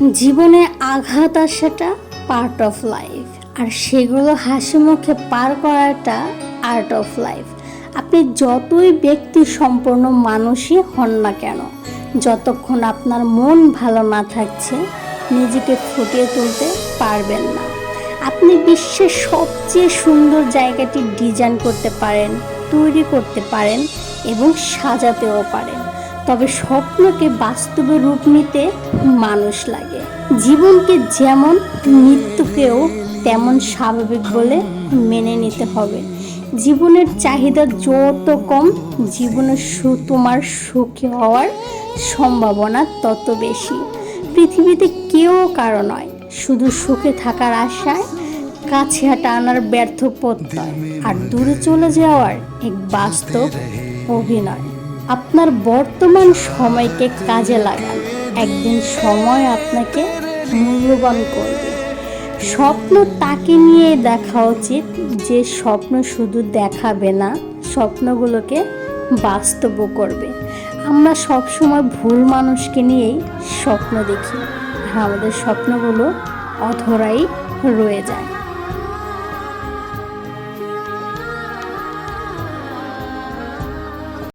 জীবনে আঘাত আসাটা পার্ট অফ লাইফ, আর সেগুলো হাসি মুখে পার করাটা আর্ট অফ লাইফ। আপনি যতই ব্যক্তি সম্পন্ন মানুষই হন না কেন, যতক্ষণ আপনার মন ভালো না থাকছে নিজেকে ফুটিয়ে তুলতে পারবেন না। আপনি বিশ্বের সবচেয়ে সুন্দর জায়গাটি ডিজাইন করতে পারেন, তৈরি করতে পারেন এবং সাজাতেও পারেন, তবে স্বপ্নকে বাস্তবে রূপ নিতে মানুষ লাগে। জীবনকে যেমন, মৃত্যুকেও তেমন স্বাভাবিক বলে মেনে নিতে হবে। জীবনের চাহিদা যত কম, জীবনে তোমার সুখী হওয়ার সম্ভাবনা তত বেশি। পৃথিবীতে কেউ কারো নয়, শুধু সুখে থাকার আশায় কাছে আনার ব্যর্থ প্রত্যয় আর দূরে চলে যাওয়ার এক বাস্তব অভিনয়। আপনার বর্তমান সময়কে কাজে লাগান, একদিন সময় আপনাকে মূল্যবান করবে। স্বপ্ন তাকে নিয়ে দেখা উচিত যে স্বপ্ন শুধু দেখাবে না, স্বপ্নগুলোকে বাস্তবও করবে। আমরা সবসময় ভুল মানুষকে নিয়েই স্বপ্ন দেখি, আর আমাদের স্বপ্নগুলো অধরাই রয়ে যায়।